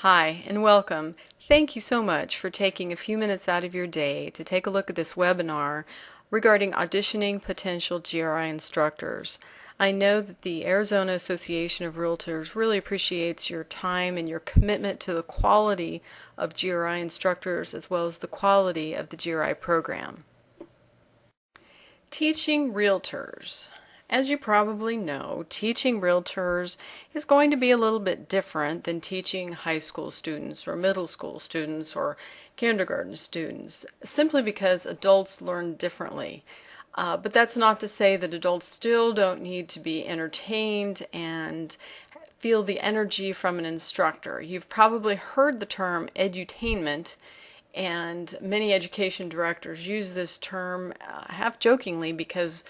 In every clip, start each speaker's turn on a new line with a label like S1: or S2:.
S1: Hi, and welcome. Thank you so much for taking a few minutes out of your day to take a look at this webinar regarding auditioning potential GRI instructors. I know that the Arizona Association of Realtors really appreciates your time and your commitment to the quality of GRI instructors as well as the quality of the GRI program. Teaching realtors. As you probably know, teaching realtors is going to be a little bit different than teaching high school students or middle school students or kindergarten students, simply because adults learn differently. But that's not to say that adults still don't need to be entertained and feel the energy from an instructor. You've probably heard the term edutainment, and many education directors use this term half jokingly because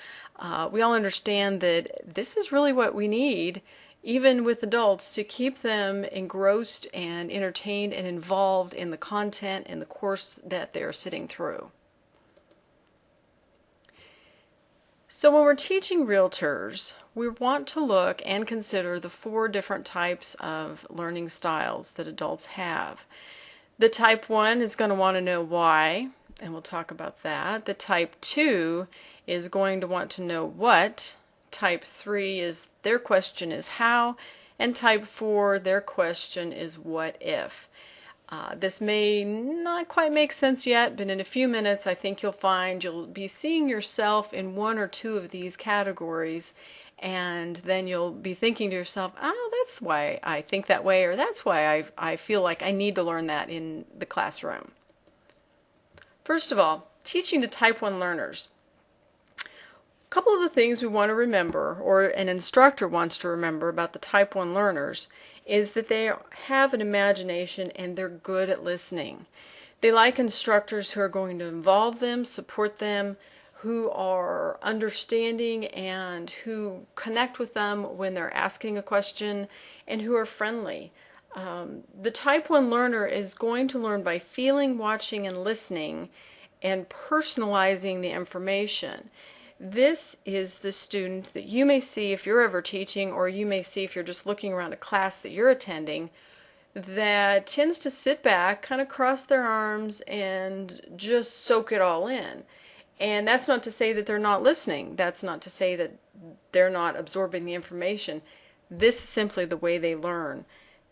S1: we all understand that this is really what we need, even with adults, to keep them engrossed and entertained and involved in the content and the course that they're sitting through. So when we're teaching realtors, we want to look and consider the 4 different types of learning styles that adults have. The type 1 is going to want to know why, and we'll talk about that. The type 2 is going to want to know what. Type 3 is their question is how, and type 4, their question is what if. This may not quite make sense yet, but in a few minutes I think you'll find you'll be seeing yourself in 1 or 2 of these categories, and then you'll be thinking to yourself, oh, that's why I think that way, or that's why I feel like I need to learn that in the classroom. First of all, teaching to type 1 learners. A couple of the things we want to remember, or an instructor wants to remember about the type 1 learners, is that they have an imagination and they're good at listening. They like instructors who are going to involve them, support them, who are understanding and who connect with them when they're asking a question, and who are friendly. The type 1 learner is going to learn by feeling, watching, and listening, and personalizing the information. This is the student that you may see if you're ever teaching, or you may see if you're just looking around a class that you're attending, that tends to sit back, kind of cross their arms, and just soak it all in. And that's not to say that they're not listening. That's not to say that they're not absorbing the information. This is simply the way they learn.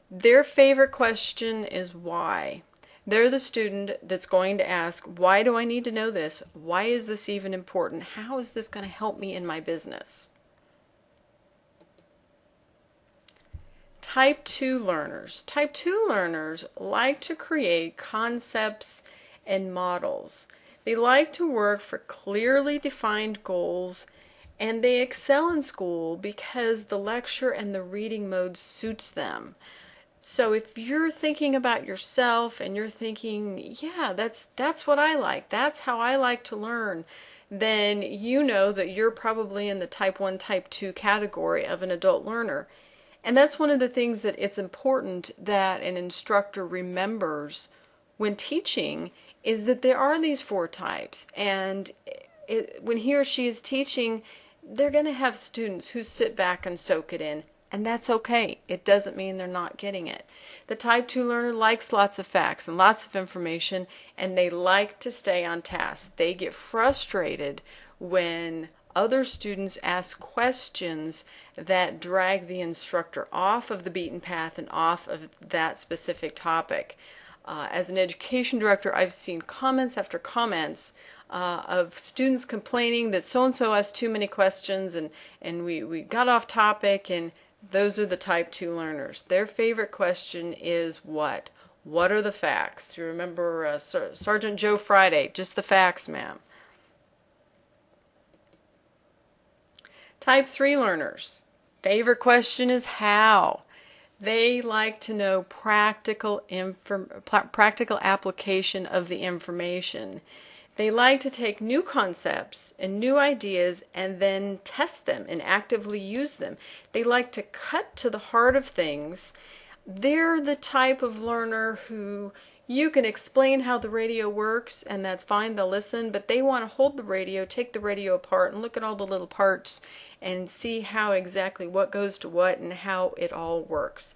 S1: Their favorite question is why. They're the student that's going to ask, why do I need to know this? Why is this even important? How is this going to help me in my business? Type 2 learners. Type 2 learners like to create concepts and models. They like to work for clearly defined goals, and they excel in school because the lecture and the reading mode suits them. So if you're thinking about yourself and you're thinking, yeah, that's what I like, that's how I like to learn, then you know that you're probably in the type 1, type 2 category of an adult learner. And that's one of the things that it's important that an instructor remembers when teaching, is that there are these 4 types, and when he or she is teaching, they're going to have students who sit back and soak it in. And that's okay. It doesn't mean they're not getting it. The type 2 learner likes lots of facts and lots of information, and they like to stay on task. They get frustrated when other students ask questions that drag the instructor off of the beaten path and off of that specific topic. As an education director, I've seen comments after comments of students complaining that so-and-so asked too many questions, and we got off topic, and those are the type 2 learners. Their favorite question is what? What are the facts? You remember Sergeant Joe Friday, just the facts, ma'am. Type 3 learners. Favorite question is how? They like to know practical application of the information. They like to take new concepts and new ideas and then test them and actively use them. They like to cut to the heart of things. They're the type of learner who you can explain how the radio works, and that's fine, they'll listen, but they want to hold the radio, take the radio apart, and look at all the little parts and see how exactly what goes to what and how it all works.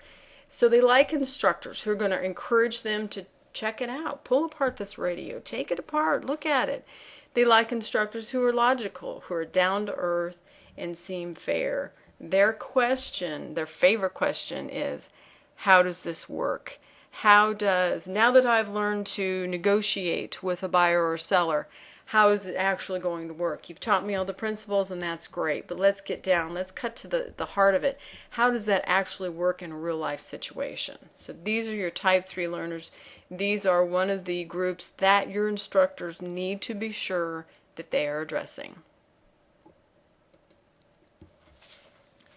S1: So they like instructors who are going to encourage them to check it out, pull apart this radio, take it apart, look at it. They like instructors who are logical, who are down to earth and seem fair. Their question, their favorite question is, how does this work? Now that I've learned to negotiate with a buyer or seller, how is it actually going to work? You've taught me all the principles and that's great, but let's get down, let's cut to the heart of it. How does that actually work in a real life situation? So these are your type 3 learners. These are one of the groups that your instructors need to be sure that they are addressing.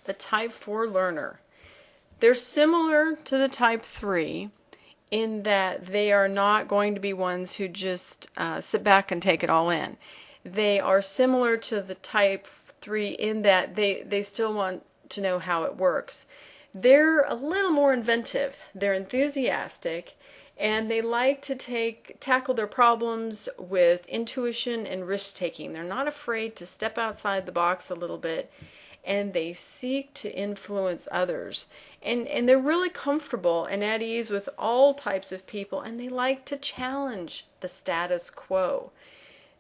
S1: The type 4 learner. They're similar to the type 3 in that they are not going to be ones who just sit back and take it all in. They are similar to the type 3 in that they still want to know how it works. They're a little more inventive. They're enthusiastic, and they like to tackle their problems with intuition and risk-taking. They're not afraid to step outside the box a little bit, and they seek to influence others. And they're really comfortable and at ease with all types of people, and they like to challenge the status quo.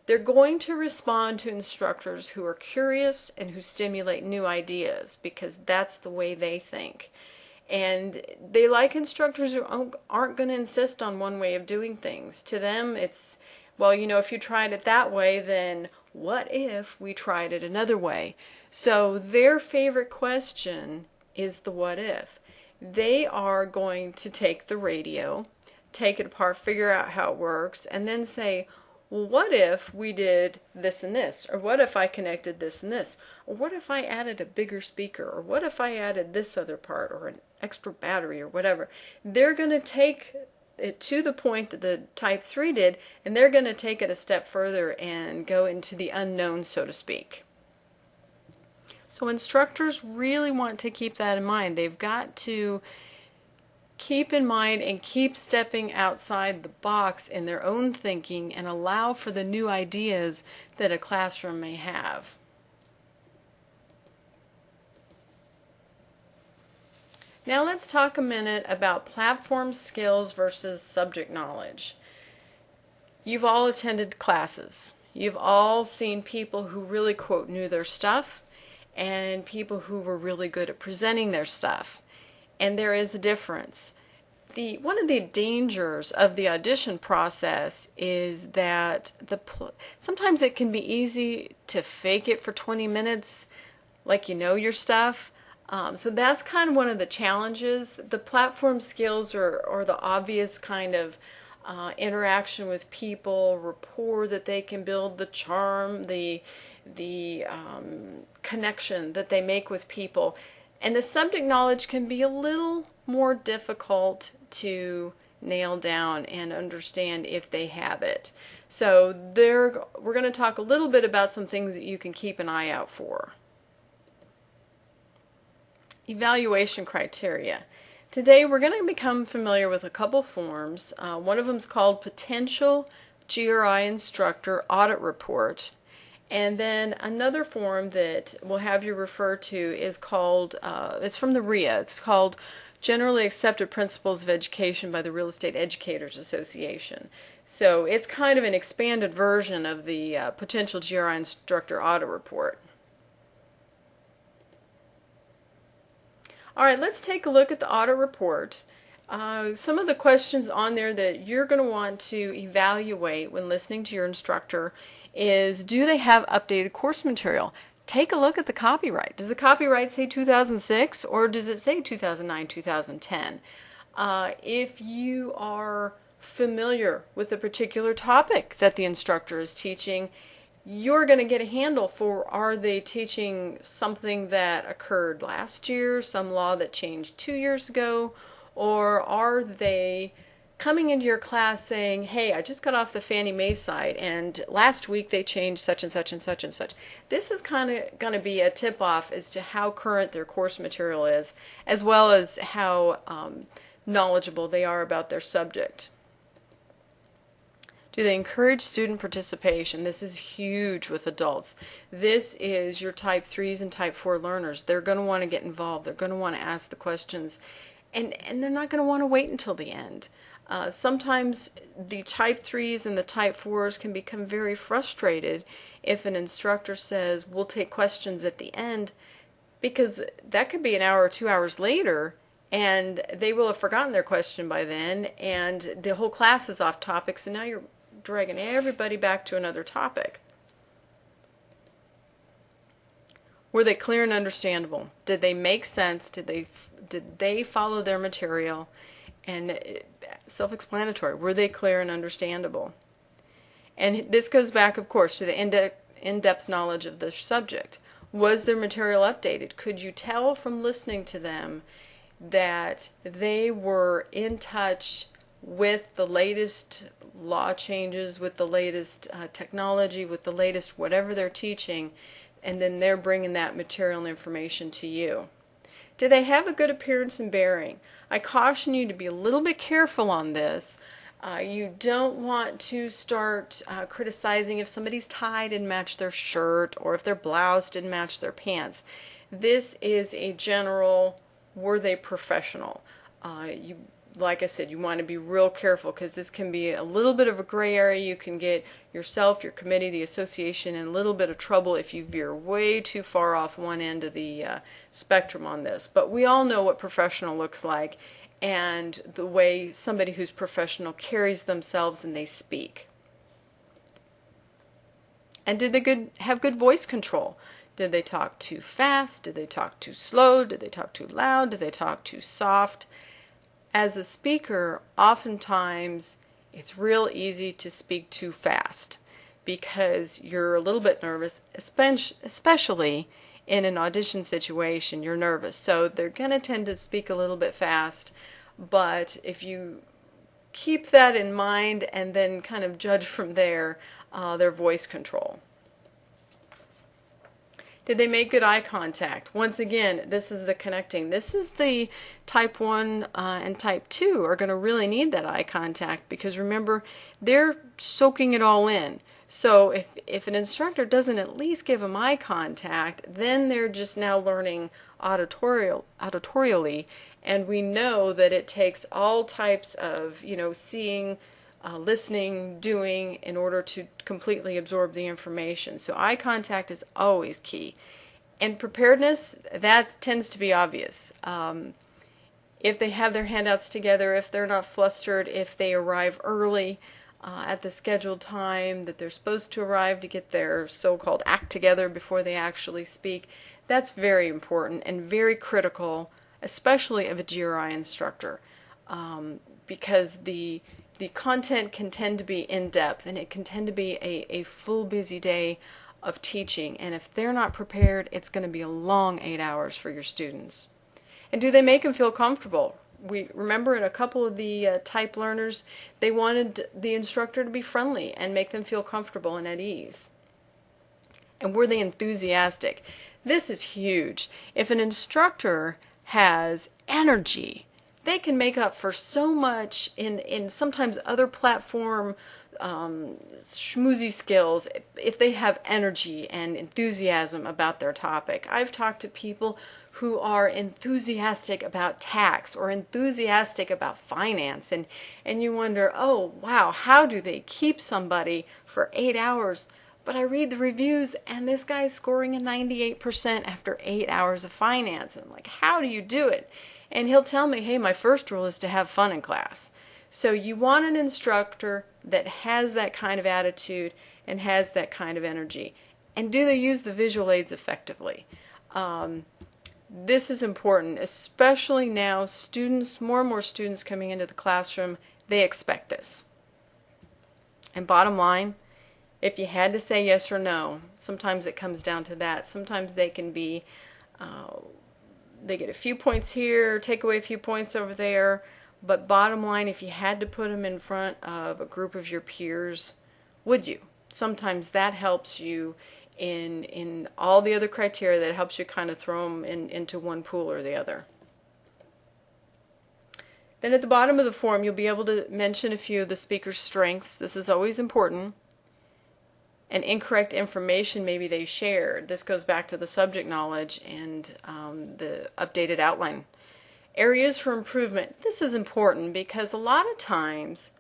S1: They're going to respond to instructors who are curious and who stimulate new ideas because that's the way they think. And they like instructors who aren't going to insist on one way of doing things. To them, it's, well, if you tried it that way, then what if we tried it another way? So their favorite question is the what if. They are going to take the radio, take it apart, figure out how it works, and then say, well, what if we did this and this? Or what if I connected this and this? Or what if I added a bigger speaker? Or what if I added this other part or an extra battery or whatever? They're going to take it to the point that the type 3 did, and they're going to take it a step further and go into the unknown, so to speak. So instructors really want to keep that in mind. They've got to keep in mind and keep stepping outside the box in their own thinking and allow for the new ideas that a classroom may have. Now let's talk a minute about platform skills versus subject knowledge. You've all attended classes. You've all seen people who really, quote, knew their stuff, and people who were really good at presenting their stuff. And there is a difference. One of the dangers of the audition process is that sometimes it can be easy to fake it for 20 minutes like you know your stuff. So that's kind of one of the challenges. The platform skills are the obvious kind of interaction with people, rapport that they can build, the charm, the connection that they make with people. And the subject knowledge can be a little more difficult to nail down and understand if they have it. So we're going to talk a little bit about some things that you can keep an eye out for. Evaluation criteria. Today we're going to become familiar with a couple forms. One of them is called Potential GRI Instructor Audit Report. And then another form that we'll have you refer to is called, it's from the RIA, it's called Generally Accepted Principles of Education by the Real Estate Educators Association. So it's kind of an expanded version of the Potential GRI Instructor Audit Report. All right, let's take a look at the audit report. Some of the questions on there that you're going to want to evaluate when listening to your instructor is, do they have updated course material? Take a look at the copyright. Does the copyright say 2006 or does it say 2009, 2010? If you are familiar with a particular topic that the instructor is teaching, you're going to get a handle for, are they teaching something that occurred last year, some law that changed 2 years ago, or are they coming into your class saying, hey, I just got off the Fannie Mae side and last week they changed such and such and such and such. This is kind of going to be a tip-off as to how current their course material is, as well as how knowledgeable they are about their subject. Do they encourage student participation? This is huge with adults. This is your type 3s and type 4 learners. They're going to want to get involved. They're going to want to ask the questions. and they're not going to want to wait until the end. Sometimes the type 3s and the type 4s can become very frustrated if an instructor says, we'll take questions at the end, because that could be an hour or 2 hours later, and they will have forgotten their question by then, and the whole class is off topic, so now you're dragging everybody back to another topic. Were they clear and understandable? Did they make sense? Did they follow their material? And self-explanatory. Were they clear and understandable? And this goes back, of course, to the in-depth knowledge of the subject. Was their material updated? Could you tell from listening to them that they were in touch with the latest law changes, with the latest technology, with the latest whatever they're teaching, and then they're bringing that material and information to you? Do they have a good appearance and bearing? I caution you to be a little bit careful on this. You don't want to start criticizing if somebody's tie didn't match their shirt or if their blouse didn't match their pants. This is a general, were they professional? Like I said, you want to be real careful, because this can be a little bit of a gray area. You can get yourself, your committee, the association in a little bit of trouble if you veer way too far off one end of the spectrum on this. But we all know what professional looks like, and the way somebody who's professional carries themselves and they speak. And did they have good voice control? Did they talk too fast? Did they talk too slow? Did they talk too loud? Did they talk too soft? As a speaker, oftentimes it's real easy to speak too fast because you're a little bit nervous, especially in an audition situation. You're nervous, so they're going to tend to speak a little bit fast. But if you keep that in mind and then kind of judge from there, their voice control. Did they make good eye contact? Once again, this is the connecting. This is the type 1 and type 2 are going to really need that eye contact, because remember, they're soaking it all in. So if an instructor doesn't at least give them eye contact, then they're just now learning auditorially, and we know that it takes all types of, seeing, listening, doing in order to completely absorb the information. So eye contact is always key. And preparedness, that tends to be obvious. If they have their handouts together, if they're not flustered, if they arrive early at the scheduled time that they're supposed to arrive to get their so-called act together before they actually speak, that's very important and very critical, especially of a GRI instructor, because the content can tend to be in-depth, and it can tend to be a full busy day of teaching, and if they're not prepared, it's going to be a long 8 hours for your students. And do they make them feel comfortable? We remember in a couple of the type learners, they wanted the instructor to be friendly and make them feel comfortable and at ease. And were they enthusiastic? This is huge. If an instructor has energy, they can make up for so much in sometimes other platform schmoozy skills if they have energy and enthusiasm about their topic. I've talked to people who are enthusiastic about tax or enthusiastic about finance, and you wonder, oh wow, how do they keep somebody for 8 hours? But I read the reviews, and this guy's scoring a 98% after 8 hours of finance. And I'm like, how do you do it? And he'll tell me, hey, my first rule is to have fun in class. So you want an instructor that has that kind of attitude and has that kind of energy. And do they use the visual aids effectively? This is important, especially now, students, more and more students coming into the classroom, they expect this. And bottom line, if you had to say yes or no, sometimes it comes down to that. Sometimes they can be, they get a few points here, take away a few points over there, but bottom line, if you had to put them in front of a group of your peers, would you? Sometimes that helps you in all the other criteria. That helps you kind of throw them into one pool or the other. Then at the bottom of the form, you'll be able to mention a few of the speaker's strengths. This is always important. And incorrect information maybe they shared. This goes back to the subject knowledge and the updated outline. Areas for improvement. This is important because a lot of times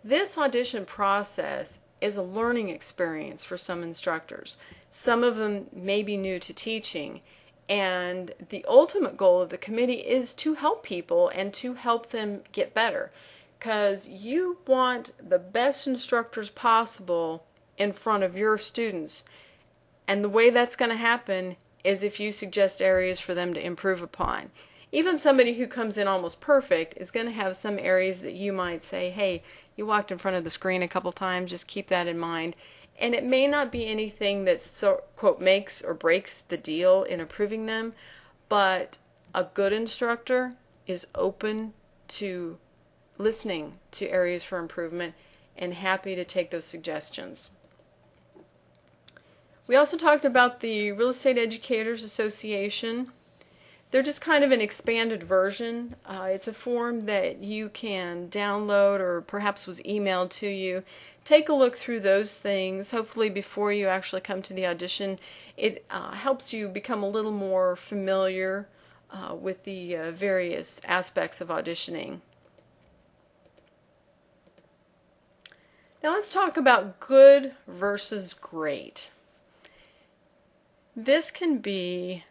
S1: this audition process is a learning experience for some instructors. Some of them may be new to teaching, and the ultimate goal of the committee is to help people and to help them get better, because you want the best instructors possible in front of your students. And the way that's going to happen is if you suggest areas for them to improve upon. Even somebody who comes in almost perfect is going to have some areas that you might say, hey, you walked in front of the screen a couple times, just keep that in mind. And it may not be anything that, so, quote, makes or breaks the deal in approving them, but a good instructor is open to listening to areas for improvement and happy to take those suggestions. We also talked about the Real Estate Educators Association. They're just kind of an expanded version. It's a form that you can download or perhaps was emailed to you. Take a look through those things. Hopefully before you actually come to the audition, it helps you become a little more familiar with the various aspects of auditioning. Now let's talk about good versus great. This can be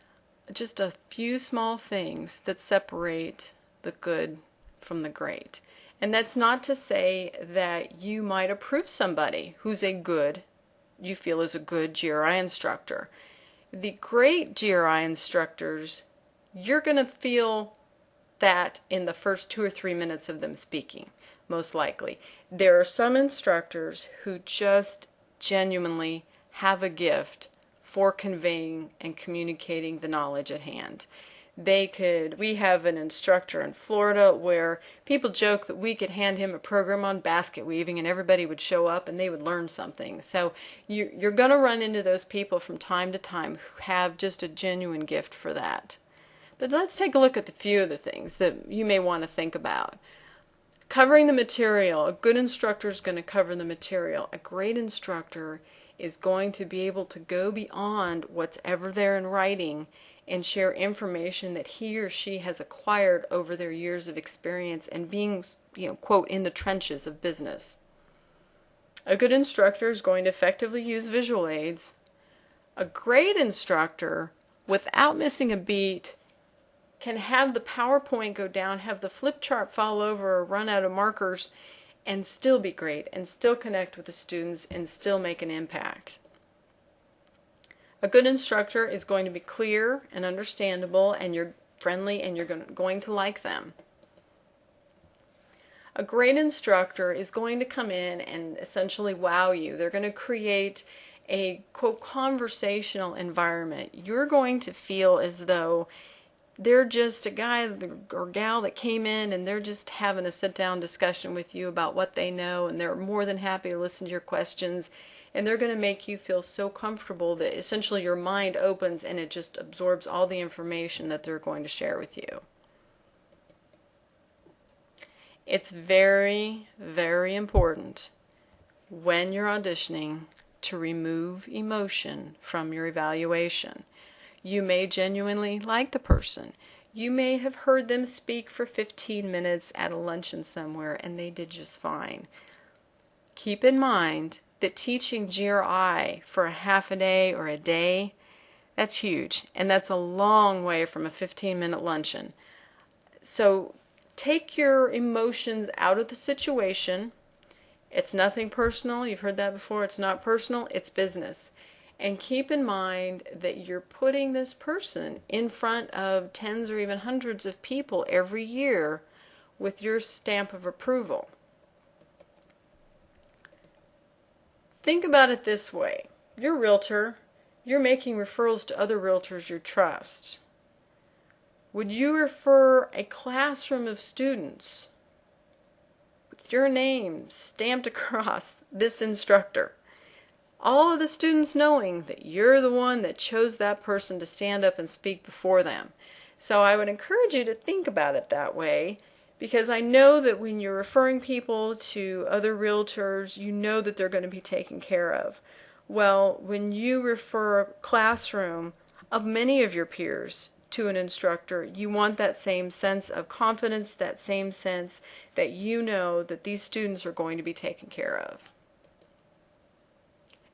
S1: just a few small things that separate the good from the great. And that's not to say that you might approve somebody who's you feel is a good GRI instructor. The great GRI instructors, you're going to feel that in the first 2 or 3 minutes of them speaking, most likely. There are some instructors who just genuinely have a gift for conveying and communicating the knowledge at hand. We have an instructor in Florida where people joke that we could hand him a program on basket weaving and everybody would show up and they would learn something. So you're going to run into those people from time to time who have just a genuine gift for that. But let's take a look at a few of the things that you may want to think about. Covering the material. A good instructor is going to cover the material. A great instructor is going to be able to go beyond what's ever there in writing and share information that he or she has acquired over their years of experience and being, quote, in the trenches of business. A good instructor is going to effectively use visual aids. A great instructor, without missing a beat, can have the PowerPoint go down, have the flip chart fall over or run out of markers, and still be great, and still connect with the students, and still make an impact. A good instructor is going to be clear and understandable, and you're friendly, and you're going to like them. A great instructor is going to come in and essentially wow you. They're going to create a, quote, conversational environment. You're going to feel as though they're just a guy or gal that came in and they're just having a sit-down discussion with you about what they know, and they're more than happy to listen to your questions, and they're going to make you feel so comfortable that essentially your mind opens and it just absorbs all the information that they're going to share with you. It's very, very important when you're auditioning to remove emotion from your evaluation. You may genuinely like the person. You may have heard them speak for 15 minutes at a luncheon somewhere and they did just fine. Keep in mind that teaching GRI for a half a day or a day, that's huge. And that's a long way from a 15-minute luncheon. So take your emotions out of the situation. It's nothing personal. You've heard that before. It's not personal. It's business. And keep in mind that you're putting this person in front of tens or even hundreds of people every year with your stamp of approval. Think about it this way. You're a realtor. You're making referrals to other realtors you trust. Would you refer a classroom of students with your name stamped across this instructor? All of the students knowing that you're the one that chose that person to stand up and speak before them. So I would encourage you to think about it that way, because I know that when you're referring people to other realtors, you know that they're going to be taken care of. Well, when you refer a classroom of many of your peers to an instructor, you want that same sense of confidence, that same sense that you know that these students are going to be taken care of.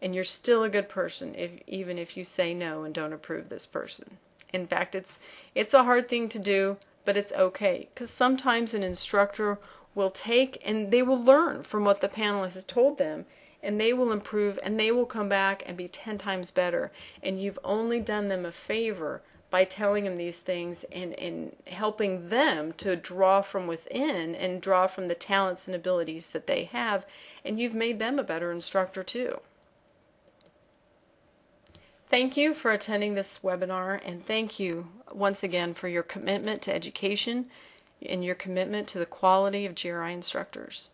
S1: And you're still a good person even if you say no and don't approve this person. In fact, it's a hard thing to do, but it's okay, because sometimes an instructor will take and they will learn from what the panelist has told them, and they will improve and they will come back and be 10 times better. And you've only done them a favor by telling them these things and helping them to draw from within and draw from the talents and abilities that they have, and you've made them a better instructor too. Thank you for attending this webinar, and thank you once again for your commitment to education and your commitment to the quality of GRI instructors.